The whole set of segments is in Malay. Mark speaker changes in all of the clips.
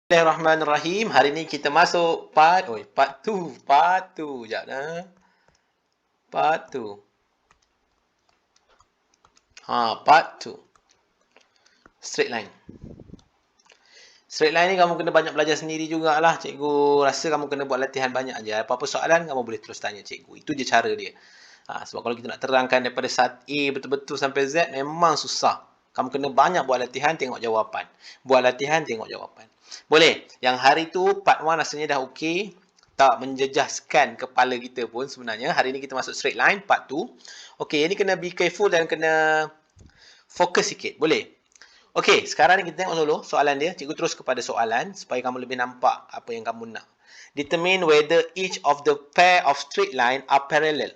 Speaker 1: Bismillahirrahmanirrahim. Hari ni kita masuk part 2. Part 2. Sekejap dah. Part 2. Part 2. Straight line. Straight line ni kamu kena banyak belajar sendiri jugalah. Cikgu rasa kamu kena buat latihan banyak aja. Apa-apa soalan kamu boleh terus tanya cikgu. Itu je cara dia. Sebab kalau kita nak terangkan daripada start A betul-betul sampai Z memang susah. Kamu kena banyak buat latihan, tengok jawapan. Buat latihan, tengok jawapan. Boleh. Yang hari tu part 1 rasanya dah okey. Tak menjejaskan kepala kita pun sebenarnya. Hari ni kita masuk straight line, part 2. Okey, ini kena be careful dan kena fokus sikit. Boleh? Okey, sekarang ni kita tengok dulu soalan dia. Cikgu terus kepada soalan supaya kamu lebih nampak apa yang kamu nak. Determine whether each of the pair of straight line are parallel.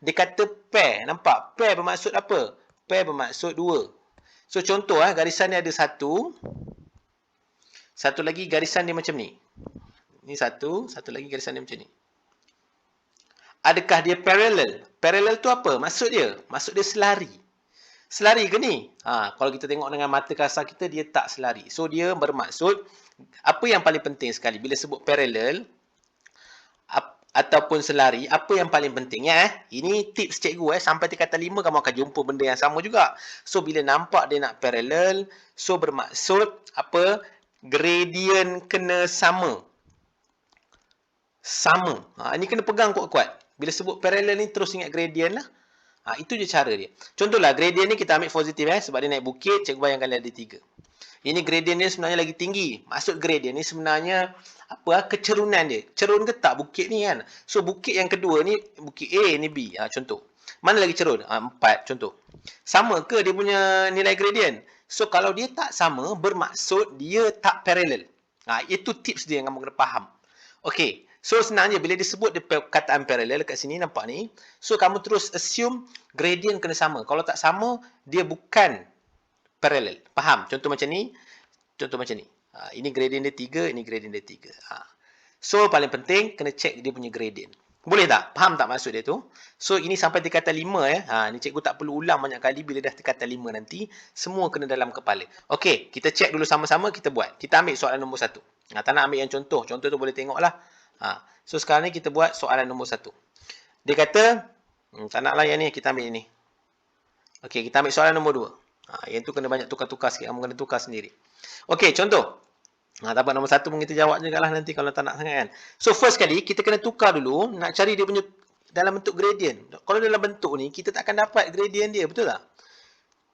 Speaker 1: Dia kata pair. Nampak? Pair bermaksud apa? Pair bermaksud dua. So, contoh garisan ni ada satu. Satu lagi garisan dia macam ni. Ni satu lagi garisan dia macam ni. Adakah dia parallel? Parallel tu apa? Maksud dia selari. Selari ke ni? Kalau kita tengok dengan mata kasar kita, dia tak selari. So, dia bermaksud, apa yang paling penting sekali bila sebut parallel ataupun selari, apa yang paling penting ini tips cikgu sampai tingkatan 5 kamu akan jumpa benda yang sama juga. So, bila nampak dia nak parallel, so bermaksud apa? Gradient kena sama. Sama. Ini kena pegang kuat-kuat. Bila sebut parallel ni, terus ingat gradient lah. Itu je cara dia. Contohlah, gradient ni kita ambil positif sebab dia naik bukit, cikgu bayangkan dia ada 3. Ini gradient dia sebenarnya lagi tinggi. Maksud gradient ni sebenarnya apa? Kecerunan dia. Cerun ke tak bukit ni kan? So, bukit yang kedua ni, bukit A ni B. Contoh. Mana lagi cerun? 4 contoh. Sama ke dia punya nilai gradient? So, kalau dia tak sama, bermaksud dia tak parallel. Itu tips dia yang kamu kena faham. Okey. So, sebenarnya bila disebut perkataan parallel kat sini, nampak ni. So, kamu terus assume gradient kena sama. Kalau tak sama, dia bukan parallel. Faham? Contoh macam ni. Contoh macam ni. Ini gradient dia 3, ini gradient dia 3. So, paling penting, kena check dia punya gradient. Boleh tak? Faham tak maksud dia tu? So, ini sampai tingkatan 5 Ni cikgu tak perlu ulang banyak kali bila dah tingkatan 5 nanti. Semua kena dalam kepala. Okey, kita check dulu sama-sama, kita buat. Kita ambil soalan nombor 1. Tak nak ambil yang contoh. Contoh tu boleh tengok lah. So, sekarang ni kita buat soalan nombor 1. Dia kata, tak naklah yang ni, kita ambil ini. Okey, kita ambil soalan nombor 2. Yang tu kena banyak tukar-tukar sikit. Kamu kena tukar sendiri. Okey, contoh. Tak apa, nombor 1 pun kita jawab juga lah nanti kalau tak nak sangat kan. So, first kali, kita kena tukar dulu. Nak cari dia punya dalam bentuk gradient. Kalau dalam bentuk ni, kita tak akan dapat gradient dia. Betul tak?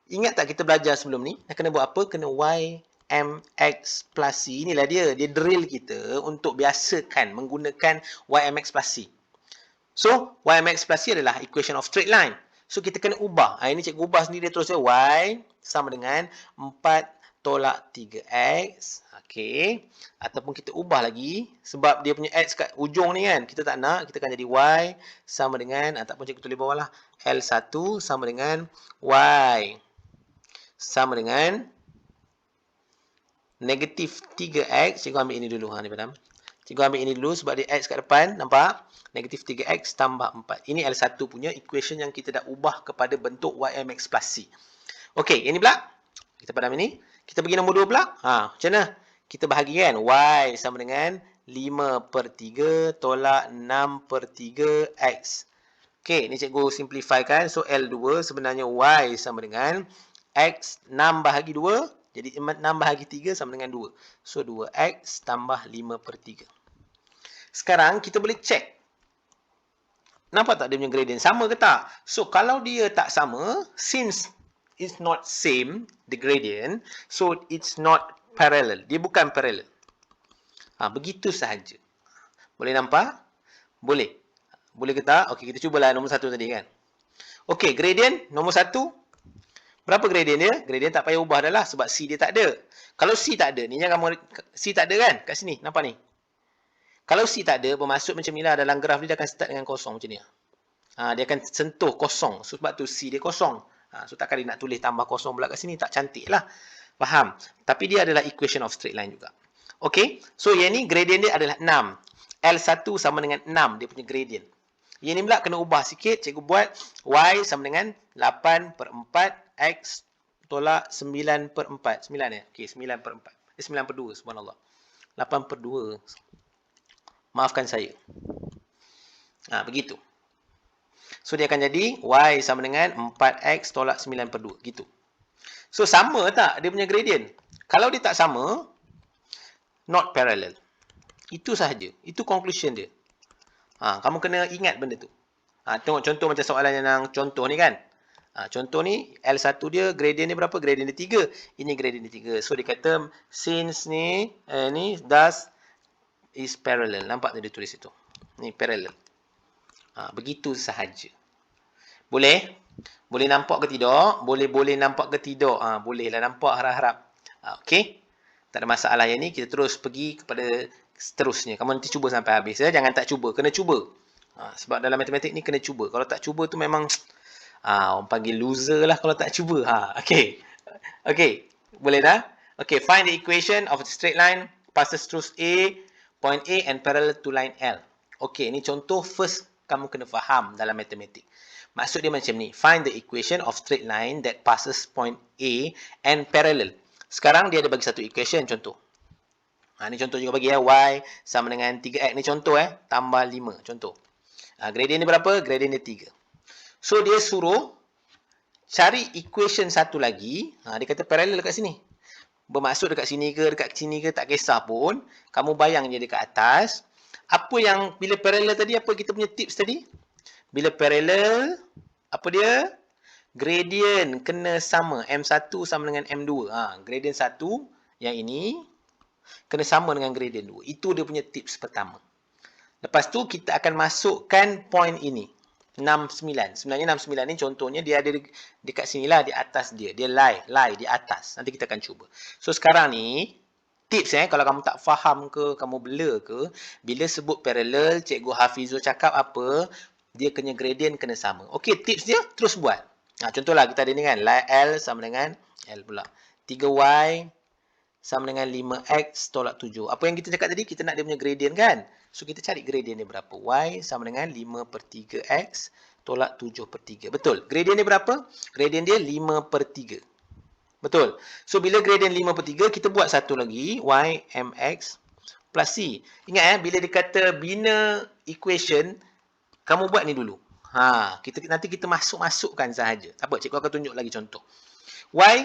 Speaker 1: Ingat tak kita belajar sebelum ni? Nak kena buat apa? Kena Y MX plus C. Inilah dia. Dia drill kita untuk biasakan menggunakan YMX plus C. So, YMX plus C adalah equation of straight line. So, kita kena ubah. Ini cikgu ubah sendiri terus. Y sama dengan 4 tolak 3X. Okey. Ataupun kita ubah lagi. Sebab dia punya X kat ujung ni kan. Kita tak nak. Kita akan jadi Y sama dengan, ataupun cikgu tulis bawah lah. L1 sama dengan Y sama dengan negatif 3X. Cikgu ambil ini dulu. Ni padam. Cikgu ambil ini dulu sebab dia X kat depan. Nampak? Negatif 3X tambah 4. Ini L1 punya equation yang kita dah ubah kepada bentuk YMX plus C. Okey, ini pula. Kita padam ini. Kita pergi nombor 2 pula. Macam mana? Kita bahagi kan. Y sama dengan 5/3 tolak 6/3X. Okey, ni cikgu simplifikan. So, L2 sebenarnya Y sama dengan X 6 bahagi 2. Jadi 6 bahagi 3 sama dengan 2. So, 2X tambah 5/3. Sekarang kita boleh check. Nampak tak dia punya gradient? Sama ke tak? So, kalau dia tak sama, since it's not same, the gradient, so it's not parallel. Dia bukan parallel. Begitu sahaja. Boleh nampak? Boleh. Boleh ke tak? Okey, kita cubalah nombor 1 tadi kan. Okey, gradient nombor 1. Berapa gradient dia? Gradient tak payah ubah dah lah sebab C dia tak ada. Kalau C tak ada, ni jangan C tak ada kan? Kat sini, nampak ni. Kalau C tak ada, bermaksud macam ni lah dalam graf dia akan start dengan kosong macam ni. Dia akan sentuh kosong. So, sebab tu C dia kosong. So, takkan dia nak tulis tambah kosong pula kat sini. Tak cantik lah. Faham? Tapi dia adalah equation of straight line juga. Okey. So, yang ni gradient dia adalah 6. L1 sama dengan 6 dia punya gradient. Yang ni pula kena ubah sikit. Cikgu buat Y sama dengan 8/4 X tolak 9/4. 9 Okey, 9/4. 9/2, subhanallah. 8/2. Maafkan saya. Begitu. So, dia akan jadi Y sama dengan 4X tolak 9/2. Gitu. So, sama tak dia punya gradient? Kalau dia tak sama, not parallel. Itu sahaja. Itu conclusion dia. Kamu kena ingat benda tu. Tengok contoh macam soalan yang contoh ni kan. Contoh ni, L1 dia, gradient dia berapa? Gradient dia 3. Ini gradient dia 3. So, dia kata, since ni, thus is parallel. Nampak tu dia tulis itu? Ni parallel. Begitu sahaja. Boleh? Boleh nampak ke tidak? Boleh nampak ke tidak? Boleh lah nampak harap-harap. Okey? Tak ada masalah yang ni. Kita terus pergi kepada seterusnya. Kamu nanti cuba sampai habis. Jangan tak cuba. Kena cuba. Sebab dalam matematik ni kena cuba. Kalau tak cuba tu memang orang panggil loser lah kalau tak cuba. Okey. Okey. Boleh dah? Okey. Find the equation of the straight line passes through point A and parallel to line L. Okey. Ni contoh first kamu kena faham dalam matematik. Maksud dia macam ni. Find the equation of straight line that passes point A and parallel. Sekarang dia ada bagi satu equation contoh. Ni contoh juga bagi Y sama dengan 3X. Ni contoh tambah 5. Contoh. Gradient ni berapa? Gradient ni 3. So, dia suruh cari equation satu lagi. Dia kata parallel dekat sini. Bermaksud dekat sini ke, tak kisah pun. Kamu bayang je dekat atas. Apa yang, bila parallel tadi, apa kita punya tips tadi? Bila parallel, apa dia? Gradient kena sama. M1 sama dengan M2. Gradient 1, yang ini, kena sama dengan gradient 2. Itu dia punya tips pertama. Lepas tu, kita akan masukkan point ini. 69. Sebenarnya 69 ni contohnya dia ada dekat sinilah, di atas dia. Dia lie di atas. Nanti kita akan cuba. So, sekarang ni, tips kalau kamu tak faham ke, kamu blur ke, bila sebut parallel, Cikgu Hafizul cakap apa, dia kena gradient kena sama. Okey, tips dia, terus buat. Contohlah kita ada ni kan, L sama dengan L pula. 3Y sama dengan 5X tolak 7. Apa yang kita cakap tadi, kita nak dia punya gradient kan? So, kita cari gradient dia berapa? Y sama dengan 5/3X tolak 7/3. Betul. Gradient dia berapa? Gradient dia 5/3. Betul. So, bila gradient 5/3, kita buat satu lagi. Y mx plus C. Ingat bila dia kata bina equation, kamu buat ni dulu. Nanti kita masukkan sahaja. Tak apa, cikgu akan tunjuk lagi contoh. Y,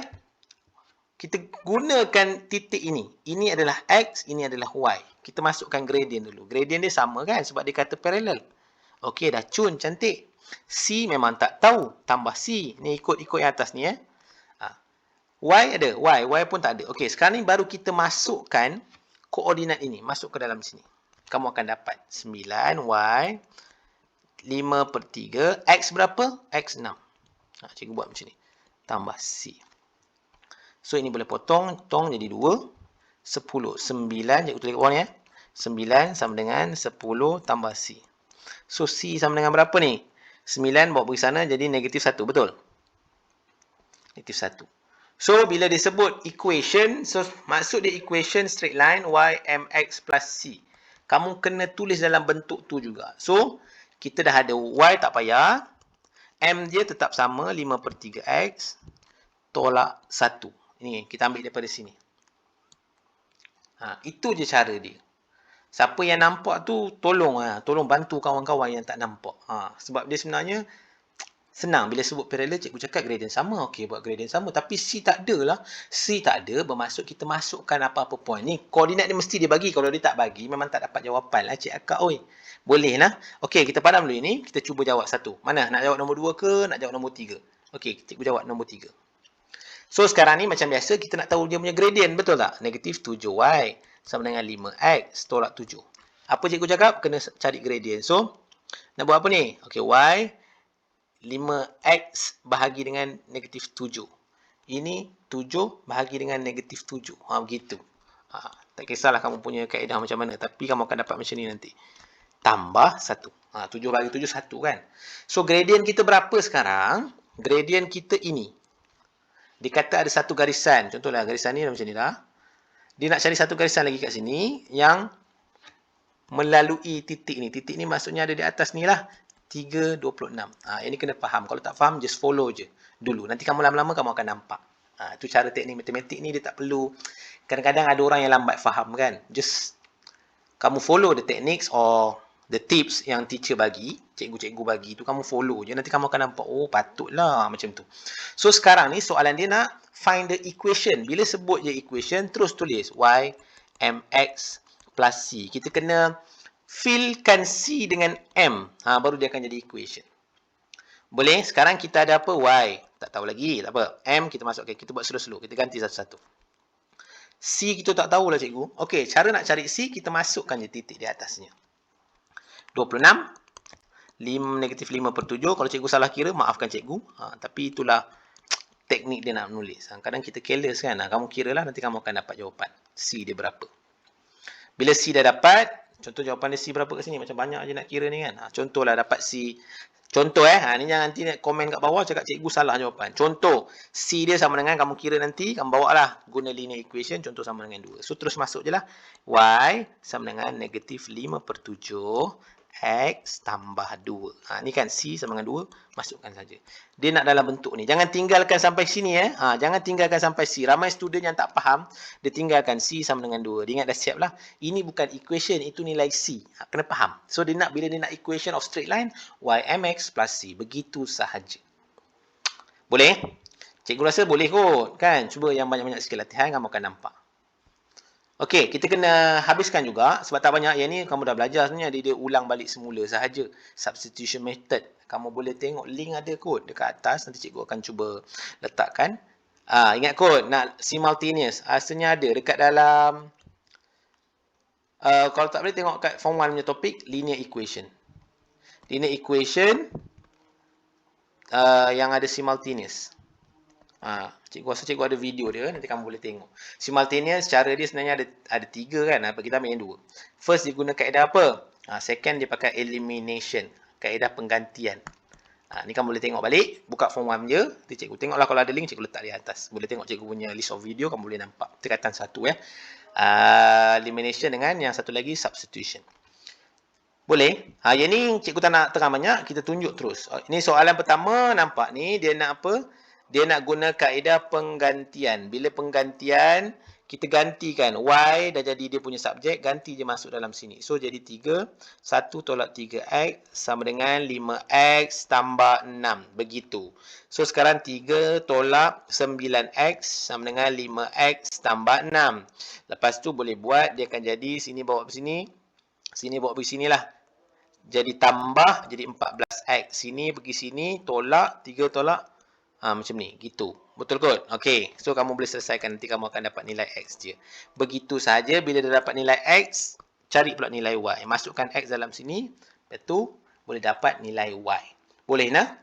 Speaker 1: kita gunakan titik ini. Ini adalah X, ini adalah Y. Kita masukkan gradient dulu. Gradient dia sama kan? Sebab dia kata parallel. Okey, dah cun, cantik. C memang tak tahu. Tambah C. Ni ikut yang atas ni. Y ada. Y pun tak ada. Okey, sekarang ni baru kita masukkan koordinat ini. Masuk ke dalam sini. Kamu akan dapat 9Y 5/3. X berapa? X 6. Cikgu buat macam ni. Tambah C. So, ini boleh potong jadi 2. 10. 9, cikgu tulis kat bawah ni 9 sama dengan 10 tambah C. So, C sama dengan berapa ni? 9 bawa pergi sana jadi negatif 1. Betul? Negatif 1. So, bila disebut equation, so maksud dia equation straight line Y mx plus C. Kamu kena tulis dalam bentuk tu juga. So, kita dah ada Y tak payah. M dia tetap sama 5/3X tolak 1. Ini kita ambil daripada sini. Itu je cara dia. Siapa yang nampak tu, tolong bantu kawan-kawan yang tak nampak. Sebab dia sebenarnya senang. Bila sebut parallel, cikgu cakap gradient sama. Okey, buat gradient sama. Tapi C tak ada lah. C tak ada, bermaksud kita masukkan apa-apa point. Ni, koordinat dia mesti dia bagi. Kalau dia tak bagi, memang tak dapat jawapan lah, Cik Akak. Boleh lah. Okey, kita padam dulu ini. Kita cuba jawab satu. Mana? Nak jawab nombor 2 ke? Nak jawab nombor 3? Okey, cikgu jawab nombor 3. So, sekarang ni macam biasa, kita nak tahu dia punya gradient. Betul tak? Negatif 7Y sama dengan 5X tolak 7. Apa cikgu cakap? Kena cari gradient. So, nak buat apa ni? Okey, Y 5X bahagi dengan negatif 7. Ini 7 bahagi dengan negatif 7. Begitu. Tak kisahlah kamu punya kaedah macam mana. Tapi kamu akan dapat macam ni nanti. Tambah 1. 7 bagi 7, 1 kan? So, gradient kita berapa sekarang? Gradient kita ini. Dia kata ada satu garisan. Contohlah garisan ni macam ni lah. Dia nak cari satu garisan lagi kat sini yang melalui titik ni. Titik ni maksudnya ada di atas ni lah. 3, 26. Ini kena faham. Kalau tak faham, just follow je dulu. Nanti kamu lama-lama kamu akan nampak. Itu cara teknik matematik ni, dia tak perlu. Kadang-kadang ada orang yang lambat faham kan. Just kamu follow the techniques or the tips yang teacher bagi, cikgu-cikgu bagi tu, kamu follow je. Nanti kamu akan nampak, oh patutlah macam tu. So sekarang ni soalan dia nak find the equation. Bila sebut je equation, terus tulis y mx plus c. Kita kena fillkan c dengan m. Baru dia akan jadi equation. Boleh? Sekarang kita ada apa? Y. Tak tahu lagi. Tak apa. M kita masukkan. Kita buat slow-slow. Kita ganti satu-satu. C kita tak tahulah cikgu. Okey, cara nak cari C, kita masukkan je titik di atasnya. 26. Negatif 5/7. Kalau cikgu salah kira, maafkan cikgu. Tapi itulah teknik dia nak menulis. Kadang kita careless kan. Kamu kira lah, nanti kamu akan dapat jawapan. C dia berapa. Bila C dah dapat, contoh jawapan dia C berapa kat sini. Macam banyak je nak kira ni kan. Contohlah dapat C. Contoh ni jangan nanti komen kat bawah cakap cikgu salah jawapan. Contoh, C dia sama dengan, kamu kira nanti, kamu bawa lah guna linear equation, contoh sama dengan 2. So, terus masuk je lah. Y sama dengan negatif 5/7 X tambah 2. Ni kan C sama dengan 2, masukkan saja. Dia nak dalam bentuk ni. Jangan tinggalkan sampai sini. Jangan tinggalkan sampai C. Ramai student yang tak faham, dia tinggalkan C sama dengan 2. Dia ingat dah siap lah. Ini bukan equation, itu nilai C. Kena faham. So, dia nak, bila dia nak equation of straight line, y mx plus C. Begitu sahaja. Boleh? Cikgu rasa boleh kot. Kan? Cuba yang banyak-banyak sikit latihan, kamu akan nampak. Okey, kita kena habiskan juga. Sebab tak banyak yang ni, kamu dah belajar sebenarnya. Dia ulang balik semula sahaja. Substitution method. Kamu boleh tengok link ada kot dekat atas. Nanti cikgu akan cuba letakkan. Ingat kot, nak simultaneous. Asalnya ada dekat dalam... kalau tak boleh tengok kat form 1 punya topik, linear equation. Linear equation yang ada simultaneous. Cikgu rasa cikgu ada video dia, nanti kamu boleh tengok. Simultaneous, cara dia sebenarnya ada 3 kan. Kita ambil yang 2. First, dia guna kaedah apa? Second, dia pakai elimination. Kaedah penggantian. Ni kamu boleh tengok balik. Buka form 1 je. Nanti cikgu tengoklah, kalau ada link, cikgu letak di atas. Boleh tengok cikgu punya list of video, kamu boleh nampak. Tingkatan 1 ya. Elimination dengan yang satu lagi, substitution. Boleh? Yang ni cikgu tak nak terang banyak, kita tunjuk terus. Ini soalan pertama, nampak ni, dia nak apa? Dia nak guna kaedah penggantian. Bila penggantian, kita gantikan. Y dah jadi dia punya subjek, ganti je masuk dalam sini. So, jadi 3. 1 tolak 3X sama dengan 5X tambah 6. Begitu. So, sekarang 3 tolak 9X sama dengan 5X tambah 6. Lepas tu boleh buat, dia akan jadi, sini bawa ke sini. Sini bawa pergi sini lah. Jadi tambah, jadi 14X. Sini pergi sini, tolak, 3 tolak. Macam ni, gitu. Betul kot? Okey. So, kamu boleh selesaikan. Nanti kamu akan dapat nilai X je. Begitu sahaja. Bila dah dapat nilai X, cari pula nilai Y. Masukkan X dalam sini. Lepas tu, boleh dapat nilai Y. Boleh nak?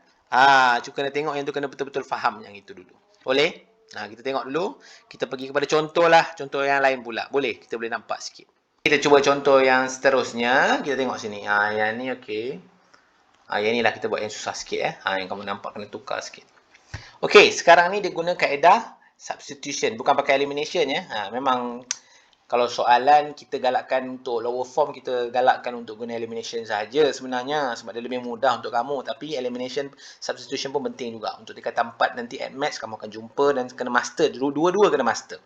Speaker 1: Cuba kena tengok yang tu, kena betul-betul faham yang itu dulu. Boleh? Kita tengok dulu. Kita pergi kepada contoh lah. Contoh yang lain pula. Boleh? Kita boleh nampak sikit. Kita cuba contoh yang seterusnya. Kita tengok sini. Yang ni okey. Yang ni lah kita buat yang susah sikit. Yang kamu nampak kena tukar sikit. Okey, sekarang ni dia guna kaedah substitution. Bukan pakai elimination ya. Memang kalau soalan kita galakkan untuk lower form, kita galakkan untuk guna elimination saja sebenarnya. Sebab dia lebih mudah untuk kamu. Tapi elimination, substitution pun penting juga. Untuk tingkatan 4 nanti at maths kamu akan jumpa dan kena master. Dua-dua kena master.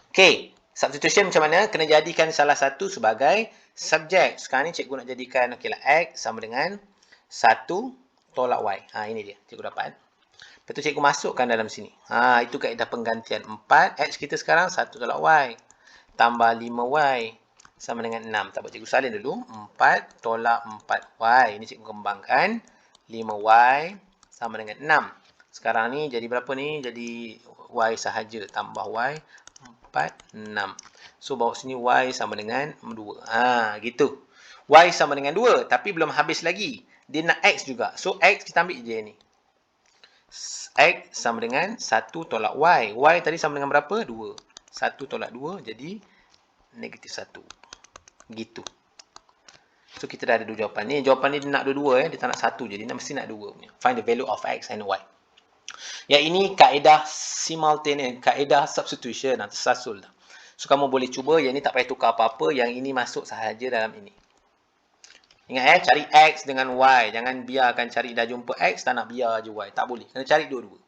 Speaker 1: Okey, substitution macam mana? Kena jadikan salah satu sebagai subjek. Sekarang ni cikgu nak jadikan, okeylah, X sama dengan 1 tolak Y. Ini dia. Cikgu dapat. Lepas tu cikgu masukkan dalam sini. Itu kaedah penggantian. 4. X kita sekarang 1 tolak Y. Tambah 5Y. Sama dengan 6. Tak apa, cikgu salin dulu. 4 tolak 4Y. Ini cikgu kembangkan. 5Y sama dengan 6. Sekarang ni jadi berapa ni? Jadi Y sahaja. Tambah Y. 4, 6. So, bawa sini Y sama dengan 2. Gitu. Y sama dengan 2. Tapi belum habis lagi. Dia nak X juga. So, X kita ambil je ni. X sama dengan 1 tolak Y. Y tadi sama dengan berapa? 2. 1 tolak 2 jadi negatif 1. Gitu. So, kita dah ada dua jawapan ni. Jawapan ni dia nak dua-dua. Dia tak nak satu je. Dia mesti nak dua punya. Find the value of X and Y. Yang ini kaedah simultaneous. Kaedah substitution. Tersasul dah. So, kamu boleh cuba. Yang ni tak payah tukar apa-apa. Yang ini masuk sahaja dalam ini. Ingat cari X dengan Y. Jangan biarkan cari dah jumpa X, tak nak biar je Y. Tak boleh. Kena cari dua-dua.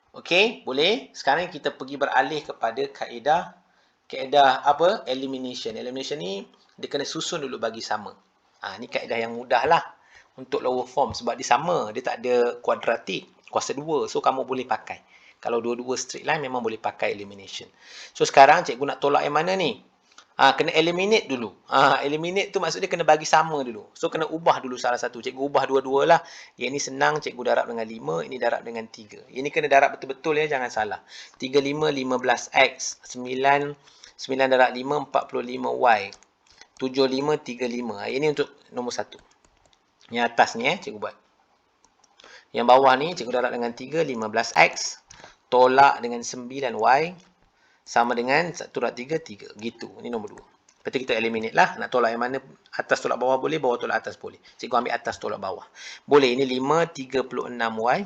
Speaker 1: Okey, boleh. Sekarang kita pergi beralih kepada kaedah apa? Elimination. Elimination ni dia kena susun dulu bagi sama. Ni kaedah yang mudah lah untuk lower form sebab dia sama, dia tak ada kuadratik, kuasa 2. So kamu boleh pakai. Kalau dua-dua straight line memang boleh pakai elimination. So sekarang cikgu nak tolak yang mana ni? Kena eliminate dulu. Eliminate tu maksud dia kena bagi sama dulu. So kena ubah dulu salah satu. Cikgu ubah dua-dua lah. Yang ni senang, cikgu darab dengan 5, ini darab dengan 3. Ini kena darab betul-betul ya, jangan salah. 3, 5, 15x. 9 darab 5, 45y. 7, 5, 3, 5. Ini untuk nombor 1. Yang atas ni cikgu buat. Yang bawah ni cikgu darab dengan 3, 15x. Tolak dengan 9y. Sama dengan 1 darab 3, 3. Gitu. Ini nombor 2. Lepas tu kita eliminate lah. Nak tolak yang mana? Atas tolak bawah boleh, bawah tolak atas boleh. Cikgu ambil atas tolak bawah. Boleh. Ini 5, 36y.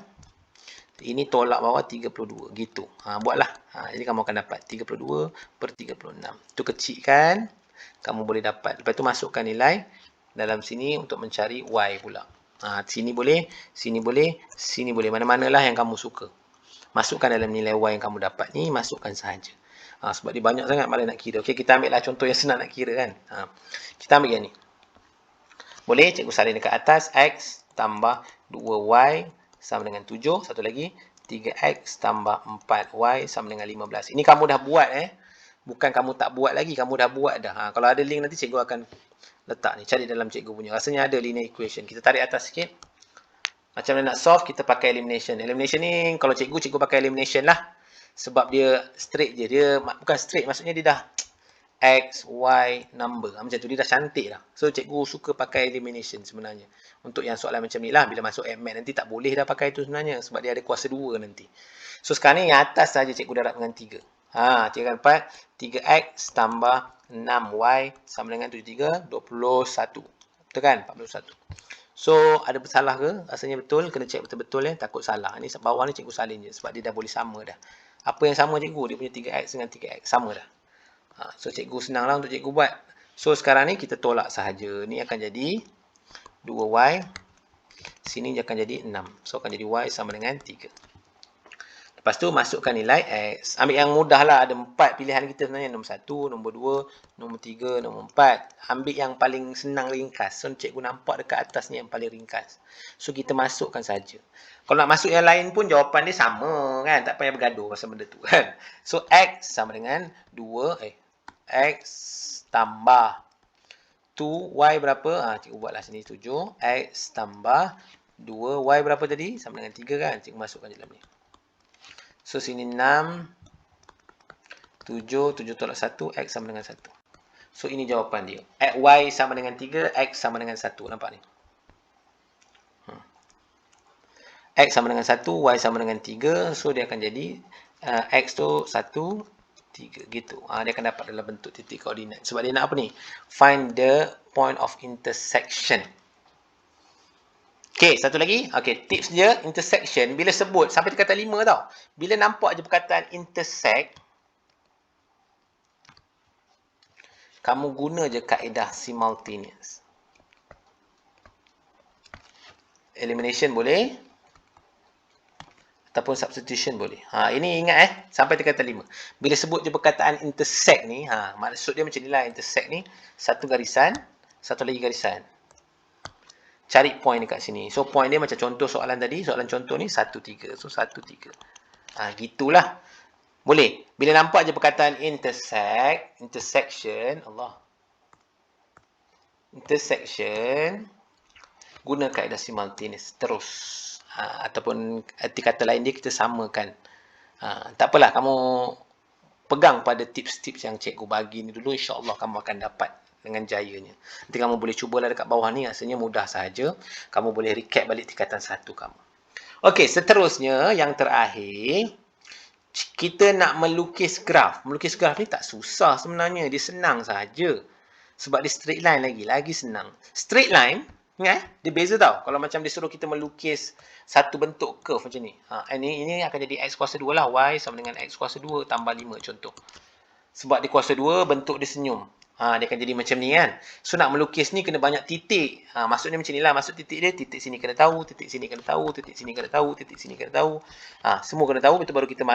Speaker 1: Ini tolak bawah 32. Gitu. Buatlah. Jadi kamu akan dapat 32 per 36. Itu kecil kan? Kamu boleh dapat. Lepas tu masukkan nilai dalam sini untuk mencari y pula. Sini boleh, sini boleh, sini boleh. Mana-manalah yang kamu suka. Masukkan dalam nilai y yang kamu dapat ni, masukkan sahaja. Sebab dia banyak sangat malah nak kira. Okey, kita ambil lah contoh yang senang nak kira kan. Kita ambil yang ni. Boleh, cikgu salin dekat atas. X tambah 2y sama dengan 7. Satu lagi. 3x tambah 4y sama dengan 15. Ini kamu dah buat Bukan kamu tak buat lagi. Kamu dah buat dah. Kalau ada link nanti cikgu akan letak ni. Cari dalam cikgu punya. Rasanya ada linear equation. Kita tarik atas sikit. Macam mana nak solve, kita pakai elimination. Elimination ni, kalau cikgu pakai elimination lah. Sebab dia straight je. Dia bukan straight, maksudnya dia dah X, Y, number. Macam tu, dia dah cantik dah. So, cikgu suka pakai elimination sebenarnya. Untuk yang soalan macam ni lah. Bila masuk MAT nanti tak boleh dah pakai itu sebenarnya. Sebab dia ada kuasa 2 nanti. So, sekarang ni yang atas saja cikgu darab dengan 3. Cikgu akan dapat 3X tambah 6Y sama dengan 73, 21. Betul kan? 41. So, ada bersalah ke? Rasanya betul. Kena cek betul-betul takut salah. Ni bawah ni cikgu salin je. Sebab dia dah boleh sama dah. Apa yang sama cikgu? Dia punya 3X dengan 3X. Sama dah. So, cikgu senang lah untuk cikgu buat. So, sekarang ni kita tolak sahaja. Ni akan jadi 2Y. Sini akan jadi 6. So, akan jadi Y sama dengan 3. Lepas tu, masukkan nilai X. Ambil yang mudah lah. Ada 4 pilihan kita sebenarnya. Nombor 1, nombor 2, nombor 3, nombor 4. Ambil yang paling senang ringkas. So, cikgu nampak dekat atas ni yang paling ringkas. So, kita masukkan saja. Kalau nak masuk yang lain pun, jawapan dia sama kan. Tak payah bergaduh pasal benda tu kan. So, X sama dengan 2. X tambah 2. Y berapa? Cikgu buatlah sini 7. X tambah 2. Y berapa tadi? Sama dengan 3 kan. Cikgu masukkan dalam ni. So, sini 6, 7 tolak 1, X sama dengan 1. So, ini jawapan dia. Y sama dengan 3, X sama dengan 1. Nampak ni? X sama dengan 1, Y sama dengan 3. So, dia akan jadi X tu 1, 3. Gitu. Dia akan dapat dalam bentuk titik koordinat. Sebab dia nak apa ni? Find the point of intersection. Okey, satu lagi. Okey, tips dia intersection. Bila sebut, sampai kata 5 tau. Bila nampak je perkataan intersect, kamu guna je kaedah simultaneous. Elimination boleh. Ataupun substitution boleh. Ini ingat sampai kata 5. Bila sebut je perkataan intersect ni, maksud dia macam ni lah intersect ni. Satu garisan, satu lagi garisan. Cari point dekat sini. So, point dia macam contoh soalan tadi. Soalan contoh ni 1, 3. So, 1, 3. Gitulah. Boleh. Bila nampak je perkataan intersect, intersection, intersection, guna kaedah simultaneous terus. Ataupun arti kata lain dia kita samakan. Tak apalah, kamu pegang pada tips-tips yang cikgu bagi ni dulu. InsyaAllah kamu akan dapat dengan jayanya. Nanti kamu boleh cubalah dekat bawah ni. Rasanya mudah sahaja. Kamu boleh recap balik tingkatan 1 kamu. Okey, seterusnya yang terakhir. Kita nak melukis graf. Melukis graf ni tak susah sebenarnya. Dia senang sahaja. Sebab dia straight line lagi. Lagi senang. Straight line, dia beza tau. Kalau macam disuruh kita melukis satu bentuk curve macam ni. Ini akan jadi X kuasa 2 lah. Y sama dengan X kuasa 2 tambah 5 contoh. Sebab dia kuasa 2, bentuk dia senyum. Dia akan jadi macam ni kan. So nak melukis ni kena banyak titik. Maksudnya macam ni lah. Maksud titik dia, titik sini kena tahu, titik sini kena tahu, titik sini kena tahu, titik sini kena tahu. Semua kena tahu, betul baru kita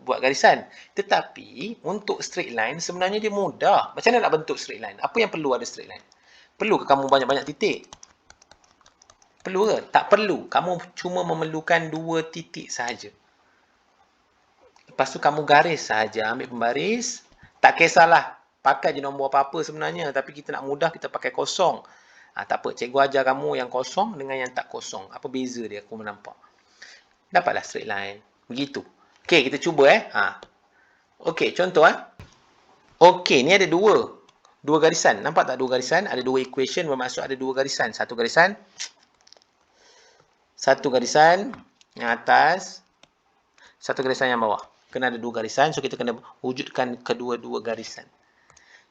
Speaker 1: buat garisan. Tetapi untuk straight line sebenarnya dia mudah. Macam mana nak bentuk straight line? Apa yang perlu ada straight line? Perlu ke kamu banyak-banyak titik? Perlu ke? Tak perlu. Kamu cuma memerlukan 2 titik sahaja. Lepas tu kamu garis sahaja. Ambil pembaris. Tak kisahlah. Pakai je nombor apa-apa sebenarnya. Tapi kita nak mudah, kita pakai kosong. Tak apa. Cikgu ajar kamu yang kosong dengan yang tak kosong. Apa beza dia? Aku menampak. Dapatlah straight line. Begitu. Okey, kita cuba Okey, contoh Okey, ni ada 2 garisan. Nampak tak 2 garisan? Ada 2 equation bermaksud ada 2 garisan. Satu garisan yang atas, satu garisan yang bawah. Kena ada 2 garisan. So, kita kena wujudkan kedua-dua garisan.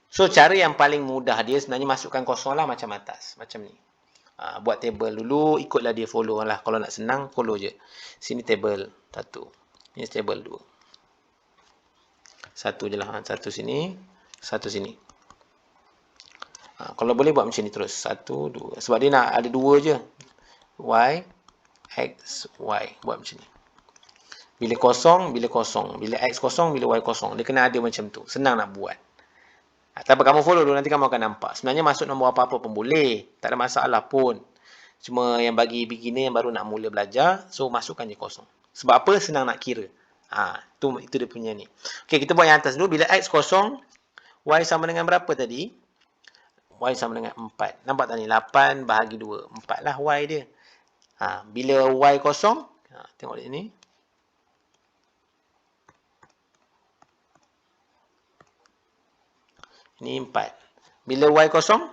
Speaker 1: So, cara yang paling mudah dia sebenarnya masukkan kosong lah macam atas. Macam ni. Buat table dulu. Ikutlah dia, follow lah. Kalau nak senang, follow je. Sini table 1. Ini table 2. Satu je lah. Satu sini. Satu sini. Kalau boleh buat macam ni terus. 1, 2. Sebab dia nak ada 2 je. Y, X, Y. Buat macam ni. Bila kosong, bila kosong. Bila X kosong, bila Y kosong. Dia kena ada macam tu. Senang nak buat. Tapi kamu follow dulu, nanti kamu akan nampak. Sebenarnya masuk nombor apa-apa pun boleh. Tak ada masalah pun. Cuma yang bagi beginner yang baru nak mula belajar, so masukkan je kosong. Sebab apa? Senang nak kira. Itu dia punya ni. Okey, kita buat yang atas dulu. Bila X kosong, Y sama dengan berapa tadi? Y sama dengan 4. Nampak tak ni? 8 bahagi 2. 4 lah Y dia. Bila Y kosong, tengok di sini. Ini 4. Bila Y kosong,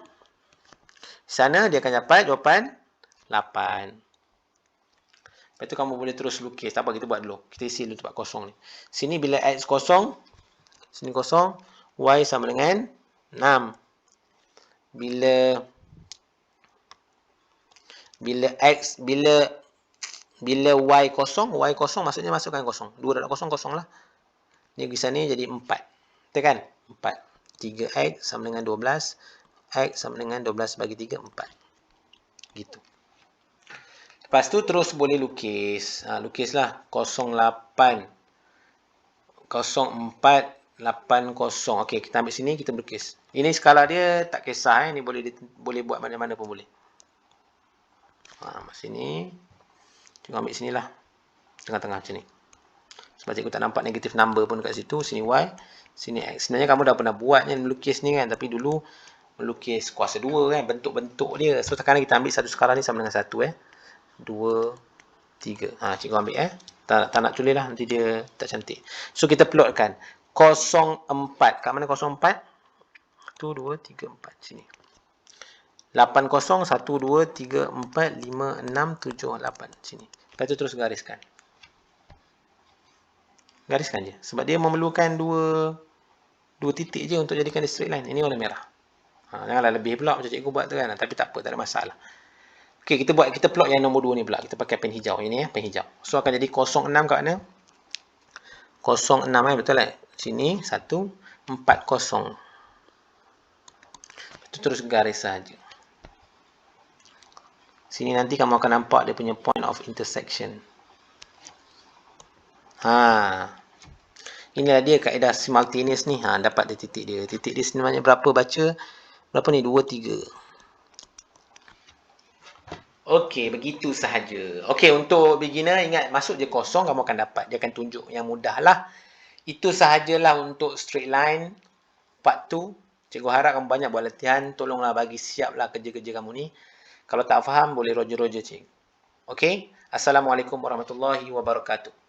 Speaker 1: sana dia akan dapat jawapan 8. Lepas tu kamu boleh terus lukis. Tak apa, kita buat dulu. Kita isi dulu tempat kosong ni. Sini bila X kosong, sini kosong, Y sama dengan 6. Bila Y kosong maksudnya masukkan kosong. 2 darab kosong, kosong lah. Ni pergi sana jadi 4. Betul kan? 4. 3X sama dengan 12. X sama dengan 12 bagi 3, 4. Gitu. Lepas tu terus boleh lukis. Lukislah 08. 04, 80. Okey, kita ambil sini, kita lukis. Ini skala dia tak kisah. Ini boleh buat mana-mana pun boleh. Sini. Cikgu ambil sinilah. Tengah-tengah macam ni. Sebab cikgu tak nampak negative number pun dekat situ. Sini Y. Sini X. Sebenarnya kamu dah pernah buat ni melukis ni kan. Tapi dulu melukis kuasa 2 kan. Bentuk-bentuk dia. So sekarang kita ambil satu skala ni sama dengan 1 2, 3. Cikgu ambil tak nak tulis lah. Nanti dia tak cantik. So kita plotkan. 04. Kat mana 04? 1, 2, 3, 4. Sini. 80, 1, 2, 3, 4, 5, 6, 7, 8. Sini. Lepas tu terus gariskan. Gariskan je. Sebab dia memerlukan dua titik je untuk jadikan dia straight line. Ini warna merah. Janganlah lebih pula macam cikgu buat tu kan. Tapi tak apa, tak ada masalah. Okey, kita plot yang nombor 2 ni pula. Kita pakai pen hijau. Ini pen hijau. So akan jadi 06 kat mana? 06 betul lah. Sini 1, 4, 0. Itu terus garis saja. Sini nanti kamu akan nampak dia punya point of intersection. Inilah dia kaedah simultaneous ni. Dapat dia titik dia. Titik dia sebenarnya berapa baca? Berapa ni? 2, 3. Okey, begitu sahaja. Okey, untuk beginner ingat masuk je kosong kamu akan dapat. Dia akan tunjuk yang mudah lah. Itu sahajalah untuk straight line part 2. Cikgu harap kamu banyak buat latihan. Tolonglah bagi siaplah kerja-kerja kamu ni. Kalau tak faham boleh roger-roger cikgu. Okey? Assalamualaikum warahmatullahi wabarakatuh.